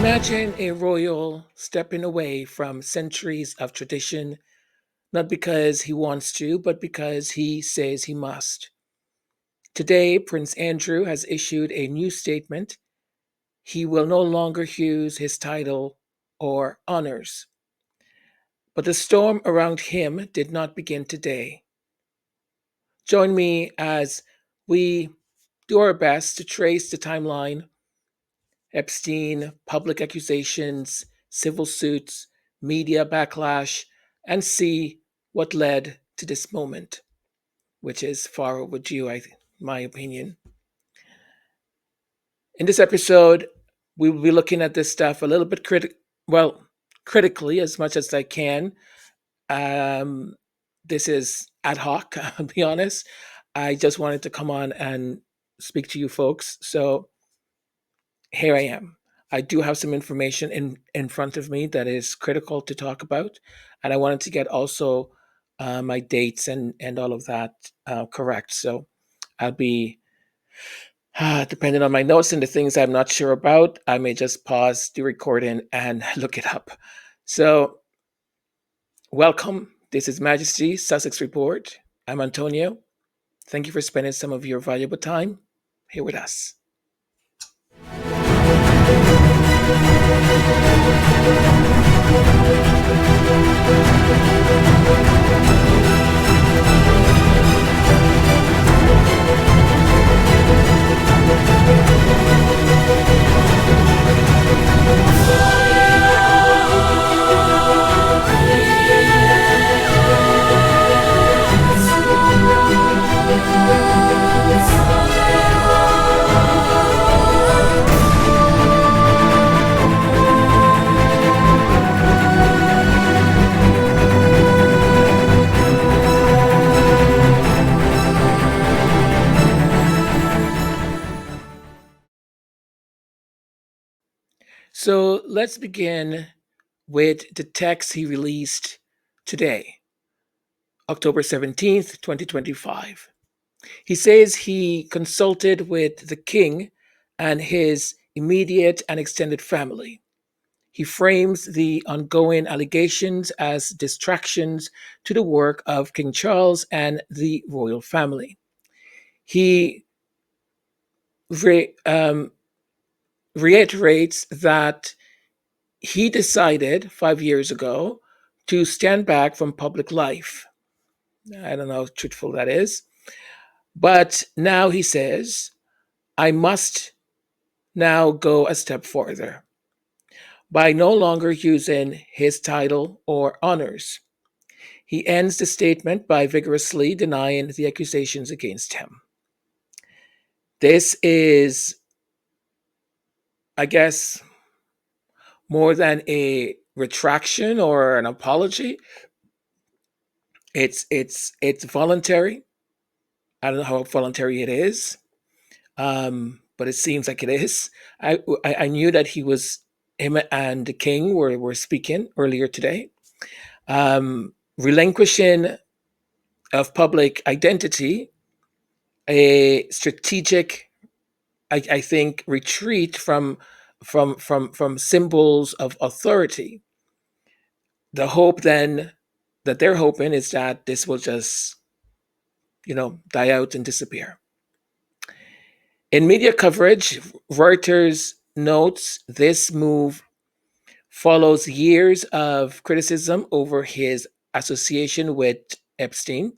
Imagine a royal stepping away from centuries of tradition, not because he wants to, but because he says he must. Today, Prince Andrew has issued a new statement. He will no longer use his title or honors. But the storm around him did not begin today. Join me as we do our best to trace the timeline: Epstein, public accusations, civil suits, media backlash, and see what led to this moment, which is far overdue, my opinion. In this episode, we will be looking at this stuff a little bit critically as much as I can. Um, this is ad hoc, I'll be honest. I just wanted to come on and speak to you folks. So here I am. I do have some information in front of me that is critical to talk about, and I wanted to get also my dates and all of that correct. So I'll be depending on my notes and the things I'm not sure about. I may just pause the recording and look it up. So welcome. This is Majesty Sussex Report. I'm Antonio. Thank you for spending some of your valuable time here with us. So let's begin with the text he released today, October 17th, 2025. He says he consulted with the king and his immediate and extended family. He frames the ongoing allegations as distractions to the work of King Charles and the royal family. He re- um, reiterates that he decided 5 years ago to stand back from public life. I don't know how truthful that is. But now he says, I must now go a step further by no longer using his title or honors. He ends the statement by vigorously denying the accusations against him. This is, I guess, more than a retraction or an apology. It's voluntary. I don't know how voluntary it is, but it seems like it is. I knew that him and the king were speaking earlier today, relinquishing of public identity, a strategic, I think, retreat from symbols of authority. The hope then that they're hoping is that this will just, die out and disappear. In media coverage, Reuters notes this move follows years of criticism over his association with Epstein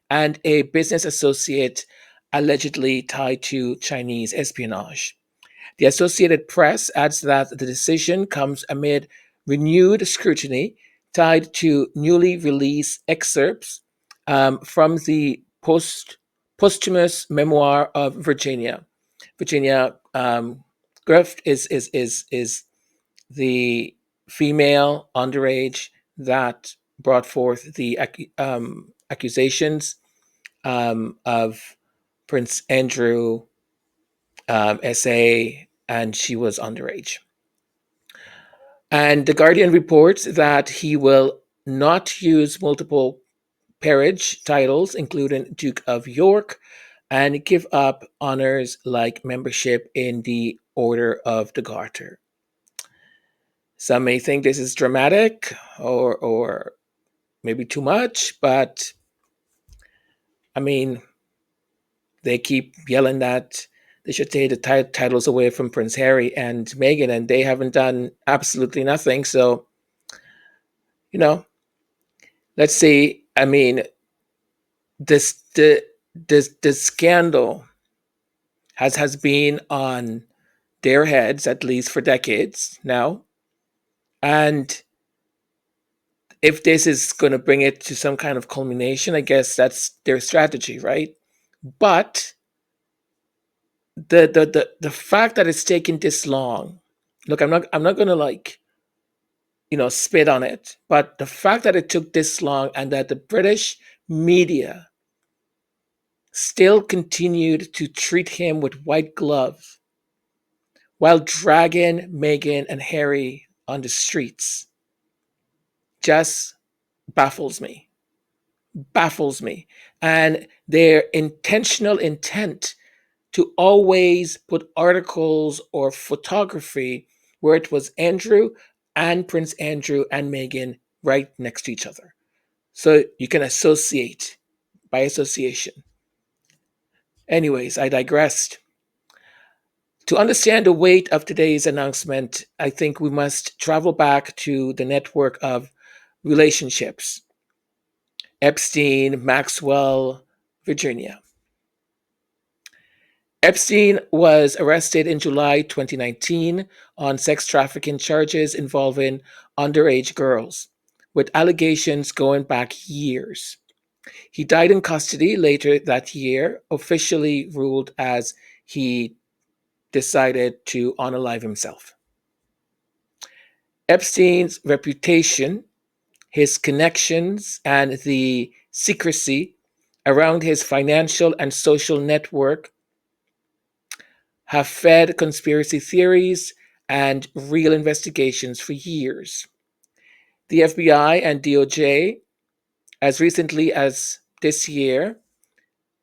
and a business associate allegedly tied to Chinese espionage. The Associated Press adds that the decision comes amid renewed scrutiny tied to newly released excerpts from the posthumous memoir of Virginia. Virginia Giuffre is the female underage that brought forth the accusations of Prince Andrew, SA, and she was underage. And The Guardian reports that he will not use multiple peerage titles, including Duke of York, and give up honors like membership in the Order of the Garter. Some may think this is dramatic or maybe too much, but I mean, they keep yelling that they should take the titles away from Prince Harry and Meghan, and they haven't done absolutely nothing. So, you know, let's see. I mean, this the scandal has been on their heads at least for decades now, and if this is going to bring it to some kind of culmination, I guess that's their strategy, right? But the fact that it's taken this long, look, I'm not going to like spit on it, but the fact that it took this long and that the British media still continued to treat him with white gloves while dragging Meghan and Harry on the streets just baffles me. Baffles me. And their intentional intent to always put articles or photography where it was Andrew and Prince Andrew and Meghan right next to each other. So you can associate by association. Anyways, I digressed. To understand the weight of today's announcement, I think we must travel back to the network of relationships: Epstein, Maxwell, Virginia. Epstein was arrested in July 2019 on sex trafficking charges involving underage girls, with allegations going back years. He died in custody later that year, officially ruled as he decided to unalive himself. Epstein's reputation, his connections, and the secrecy around his financial and social network have fed conspiracy theories and real investigations for years. The FBI and DOJ, as recently as this year,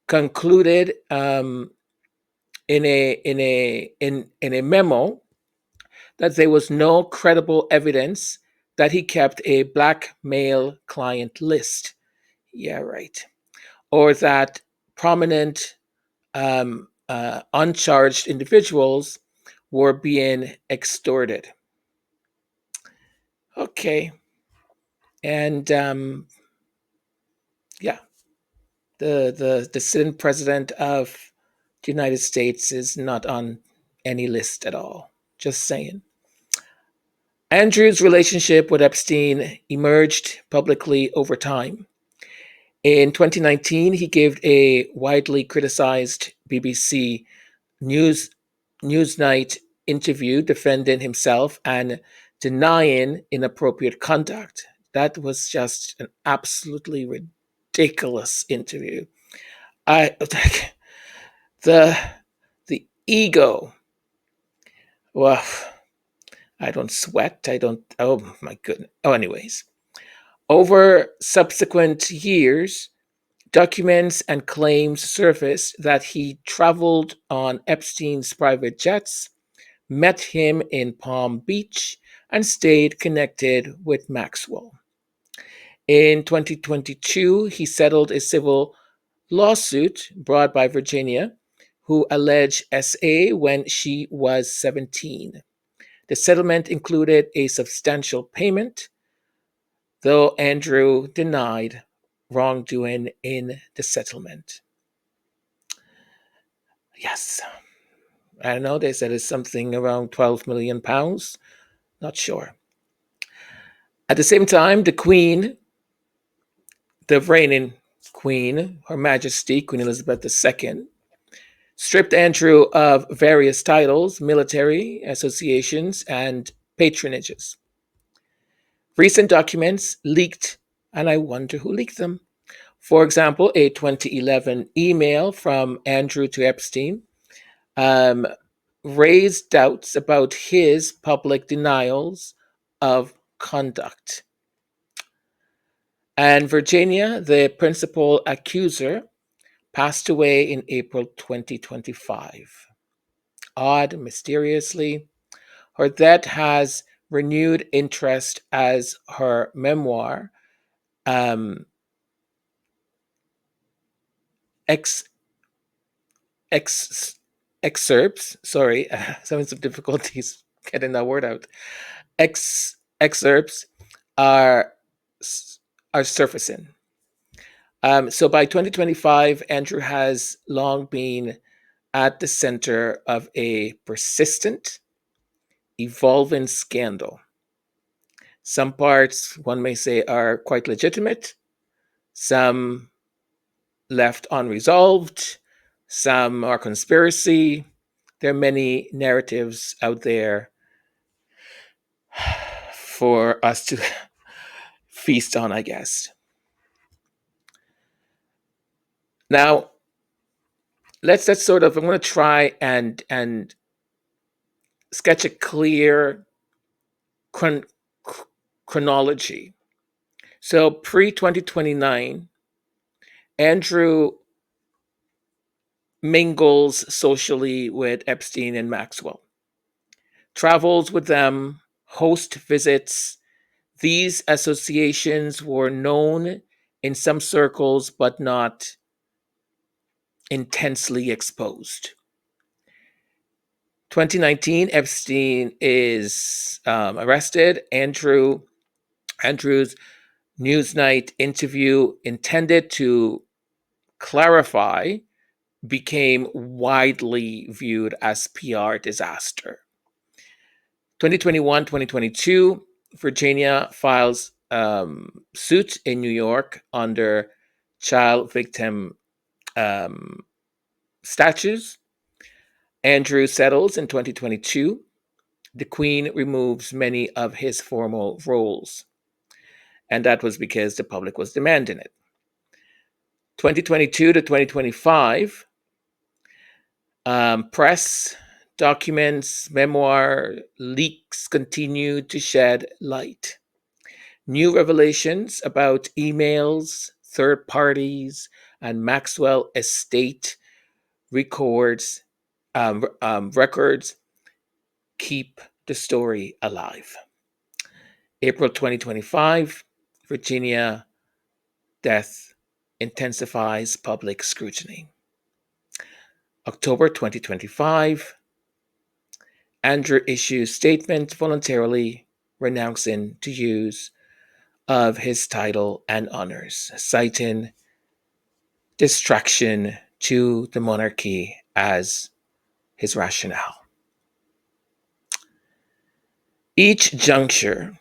concluded in a memo that there was no credible evidence that he kept a black male client list. Yeah, right. Or that prominent uncharged individuals were being extorted. Okay. And yeah, the sitting president of the United States is not on any list at all. Just saying. Andrew's relationship with Epstein emerged publicly over time. In 2019, he gave a widely criticized BBC News Newsnight interview defending himself and denying inappropriate conduct. That was just an absolutely ridiculous interview. I the the ego. Well, I don't sweat. I don't. Oh my goodness. Oh, anyways, over subsequent years, documents and claims surfaced that he traveled on Epstein's private jets, met him in Palm Beach, and stayed connected with Maxwell. In 2022, he settled a civil lawsuit brought by Virginia, who alleged SA when she was 17. The settlement included a substantial payment, though Andrew denied wrongdoing in the settlement. Yes, I don't know. They said it's something around £12 million. Not sure. At the same time, the Queen, the reigning Queen, Her Majesty, Queen Elizabeth II, stripped Andrew of various titles, military associations, and patronages. Recent documents leaked, and I wonder who leaked them. For example, a 2011 email from Andrew to Epstein um, raised doubts about his public denials of conduct. And Virginia, the principal accuser, passed away in April 2025. Odd, mysteriously. Her death has renewed interest as her memoir, um, ex, ex, excerpts, sorry, having some difficulties getting that word out, excerpts are, are surfacing. So by 2025, Andrew has long been at the center of a persistent, evolving scandal. Some parts, one may say, are quite legitimate, some left unresolved, some are conspiracy. There are many narratives out there for us to feast on, I guess. Now, let's sort of, I'm going to try and sketch a clear chron- chronology. So pre 2029, Andrew mingles socially with Epstein and Maxwell, travels with them, host visits. These associations were known in some circles, but not intensely exposed. 2019, Epstein is arrested. Andrew's Newsnight interview, intended to clarify, became widely viewed as PR disaster. 2021, 2022, Virginia files suit in New York under child victim um, statutes. Andrew settles in 2022. The Queen removes many of his formal roles, and that was because the public was demanding it. 2022 to 2025, press, documents, memoir, leaks continue to shed light. New revelations about emails, third parties, and Maxwell estate records records keep the story alive. April 2025, Virginia death intensifies public scrutiny. October 2025, Andrew issues statement voluntarily renouncing to use of his title and honors, citing distraction to the monarchy as his rationale. Each juncture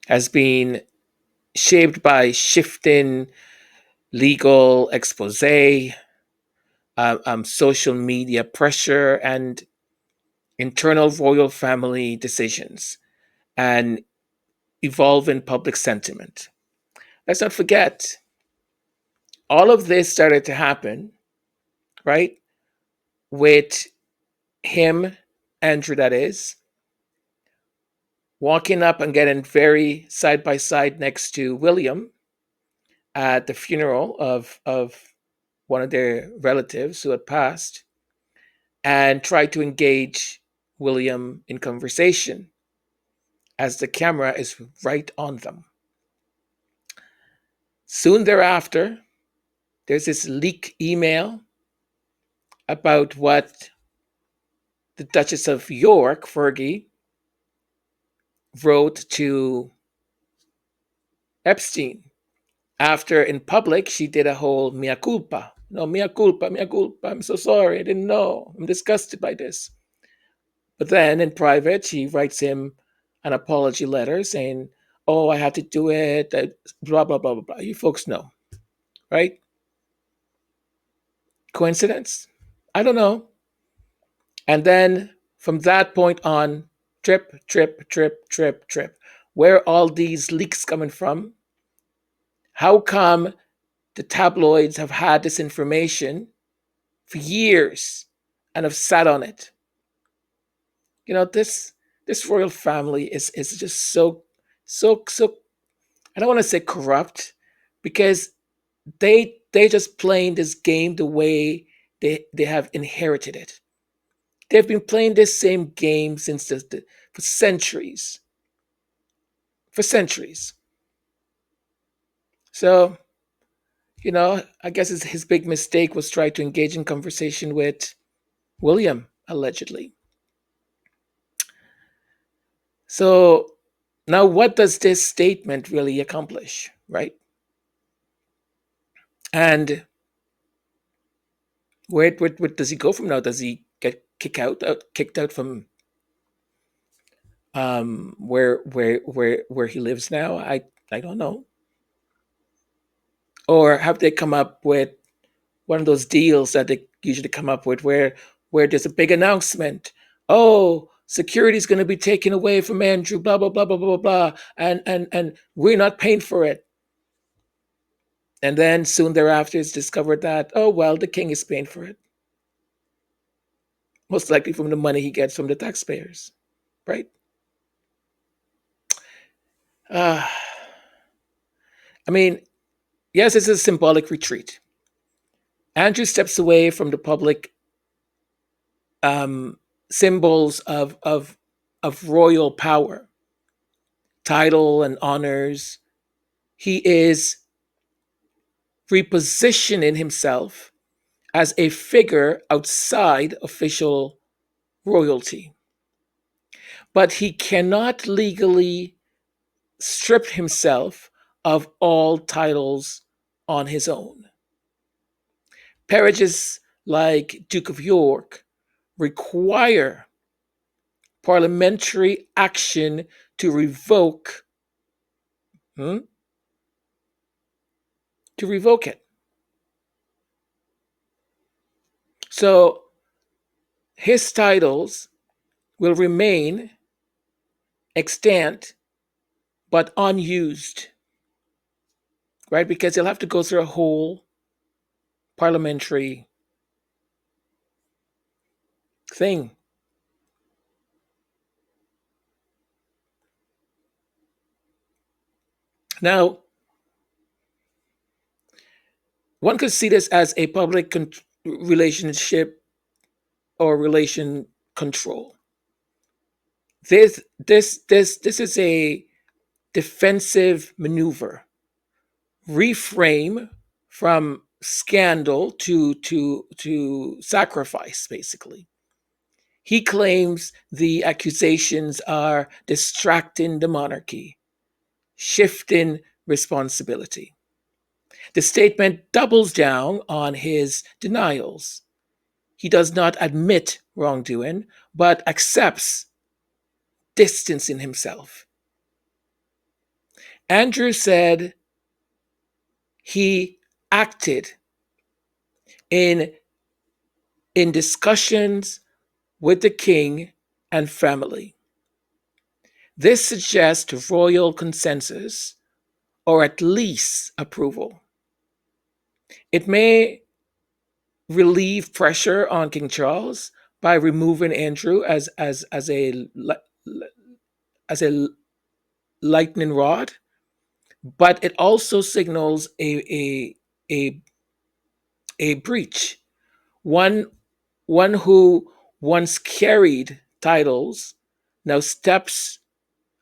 has been shaped by shifting legal expose, social media pressure, and internal royal family decisions, and evolving public sentiment. Let's not forget, all of this started to happen, right, with him, Andrew, that is, walking up and getting very side by side next to William at the funeral of one of their relatives who had passed, and tried to engage William in conversation as the camera is right on them. Soon thereafter, there's this leak email about what the Duchess of York, Fergie, wrote to Epstein. After in public, she did a whole mea culpa. No, mea culpa, mea culpa. I'm so sorry. I didn't know. I'm disgusted by this. But then in private, she writes him an apology letter saying, "Oh, I had to do it, blah, blah, blah, blah, blah." You folks know, right? Coincidence? I don't know. And then from that point on, trip, trip, trip, trip, trip. Where are all these leaks coming from? How come the tabloids have had this information for years and have sat on it? You know, this royal family is just so I don't want to say corrupt, because they just playing this game the way they have inherited it. They've been playing this same game since for centuries. for centuries. So, I guess his big mistake was try to engage in conversation with William, allegedly. So, now what does this statement really accomplish, right? And where does he go from now? Does he get kicked out from where he lives now? I don't know. Or have they come up with one of those deals that they usually come up with where there's a big announcement? Oh, security is going to be taken away from Andrew, blah blah blah blah blah blah, and we're not paying for it. And then soon thereafter, it's discovered that, oh well, the king is paying for it, most likely from the money he gets from the taxpayers, right? Uh, I mean, yes, it's a symbolic retreat. Andrew steps away from the public symbols of royal power, title, and honors. He is repositioning himself as a figure outside official royalty. But he cannot legally strip himself of all titles on his own. Peerages like Duke of York require parliamentary action to revoke hmm, it. So his titles will remain extant but unused, right? Because he'll have to go through a whole parliamentary thing. Now, one could see this as a public relationship or relation control. This is a defensive maneuver. Reframe from scandal to sacrifice, basically. He claims the accusations are distracting the monarchy, shifting responsibility. The statement doubles down on his denials. He does not admit wrongdoing, but accepts distancing himself. Andrew said he acted in, in discussions with the king and family. This suggests royal consensus or at least approval. It may relieve pressure on King Charles by removing Andrew as a lightning rod, but it also signals a a breach. One one who once carried titles now steps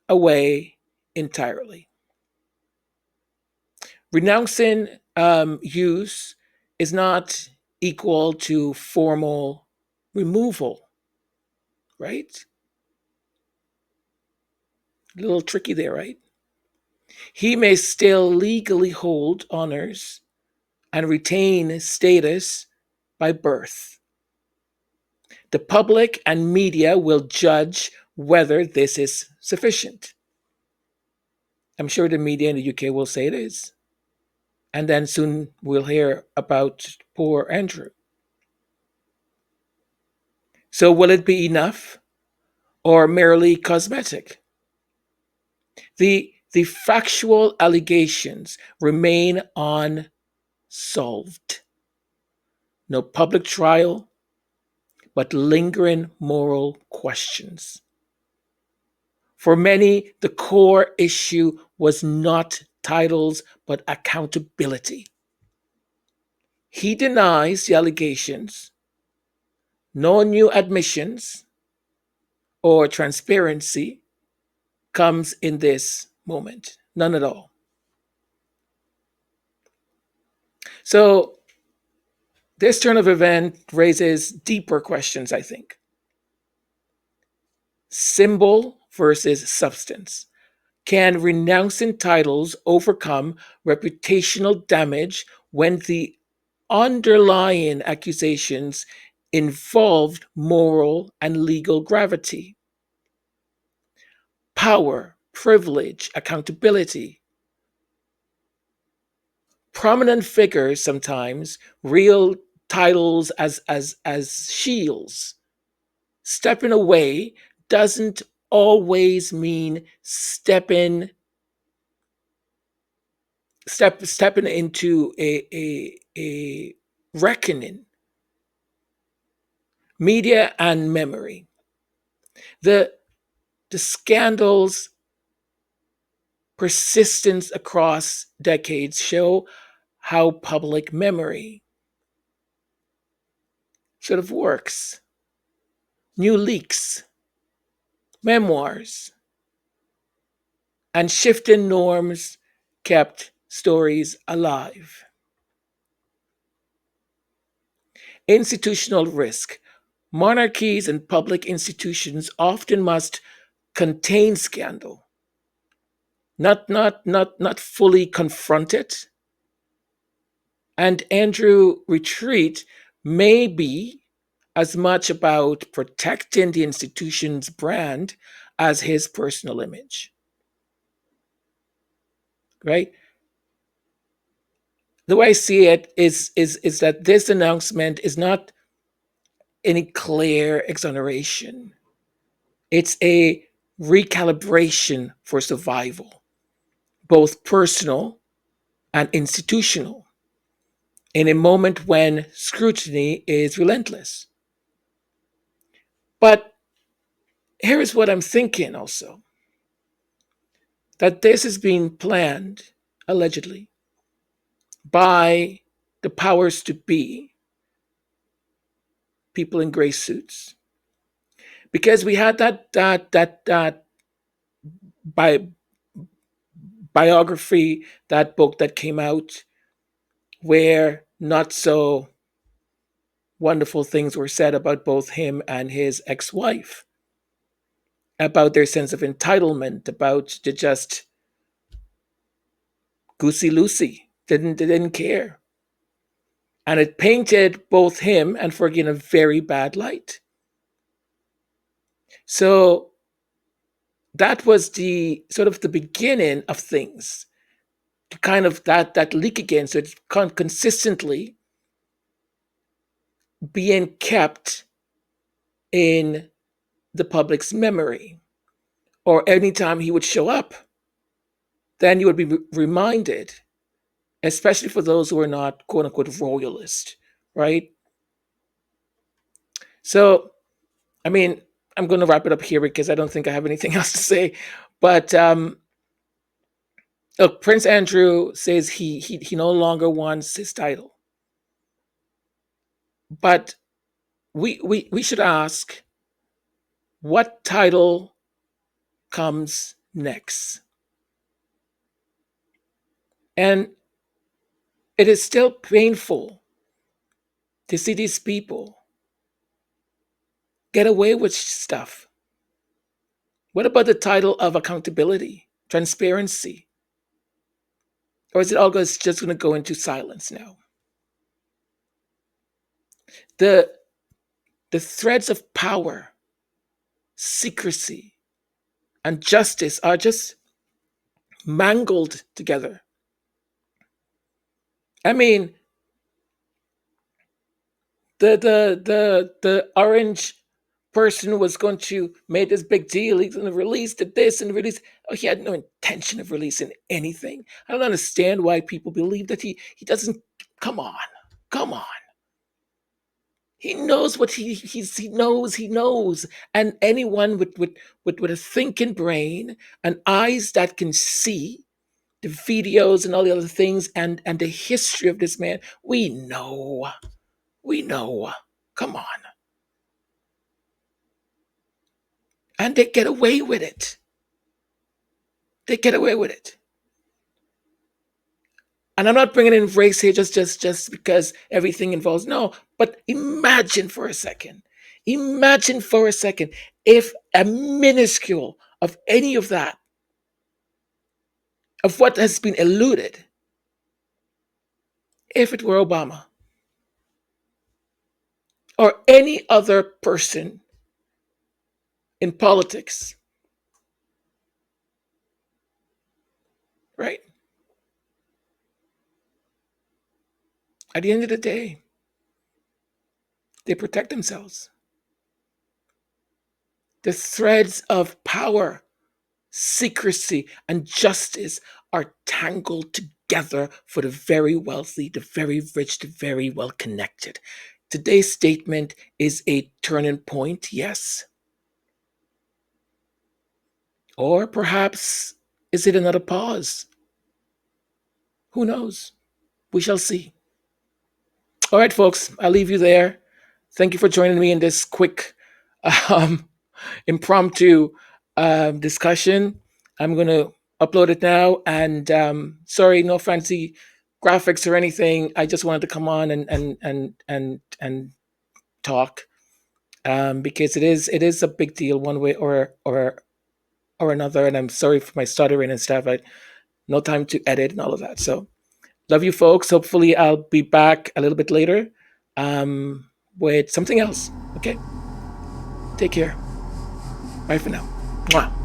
away entirely. Renouncing use is not equal to formal removal, right? A little tricky there, right? He may still legally hold honors and retain status by birth. The public and media will judge whether this is sufficient. I'm sure the media in the UK will say it is. And then soon we'll hear about poor Andrew. So, will it be enough or merely cosmetic? The factual allegations remain unsolved. No public trial, but lingering moral questions. For many, the core issue was not titles, but accountability. He denies the allegations. No new admissions or transparency comes in this moment. None at all. So this turn of event raises deeper questions, I think. Symbol versus substance. Can renouncing titles overcome reputational damage when the underlying accusations involved moral and legal gravity? Power, privilege, accountability. Prominent figures sometimes real titles as shields. Stepping away doesn't always mean stepping into a reckoning. Media and memory. The the scandals persistence across decades show how public memory sort of works. New leaks, memoirs, and shifting norms kept stories alive. Institutional risk. Monarchies and public institutions often must contain scandal, not fully confront it. And Andrew retreat may be as much about protecting the institution's brand as his personal image, right? The way I see it is that this announcement is not any clear exoneration. It's a recalibration for survival, both personal and institutional, in a moment when scrutiny is relentless. But here is what I'm thinking also, that this is being planned, allegedly, by the powers to be, people in gray suits. Because we had that bi- biography, that book that came out where not so wonderful things were said about both him and his ex-wife, about their sense of entitlement, about the just goosey Lucy, didn't care. And it painted both him and Fergie in a very bad light. So that was the sort of the beginning of things to kind of that leak again. So it's consistently being kept in the public's memory. Or anytime he would show up, then you would be reminded, especially for those who are not quote unquote royalist, right? So, I mean, I'm going to wrap it up here because I don't think I have anything else to say. But look, Prince Andrew says he no longer wants his title. But we should ask, what title comes next? And it is still painful to see these people get away with stuff. What about the title of accountability, transparency? Or is it all just going to go into silence now? The, the threads of power, secrecy, and justice are just mangled together. I mean, the orange person was going to make this big deal. He's going to release this and release. Oh, he had no intention of releasing anything. I don't understand why people believe that he doesn't. Come on, come on. He knows what he knows, and anyone with a thinking brain and eyes that can see the videos and all the other things and the history of this man, we know. Come on, and they get away with it. They get away with it. And I'm not bringing in race here just because everything involves, no, but imagine for a second. Imagine for a second if a minuscule of any of that, of what has been eluded, if it were Obama or any other person in politics, right? At the end of the day, they protect themselves. The threads of power, secrecy, and justice are tangled together for the very wealthy, the very rich, the very well connected. Today's statement is a turning point, yes. Or perhaps is it another pause? Who knows? We shall see. All right, folks, I'll leave you there. Thank you for joining me in this quick, um, impromptu discussion. I'm going to upload it now. And sorry, no fancy graphics or anything. I just wanted to come on and talk because it is a big deal one way or another. And I'm sorry for my stuttering and stuff. I no time to edit and all of that. So love you, folks. Hopefully, I'll be back a little bit later with something else. Okay. Take care. Bye for now. Mwah.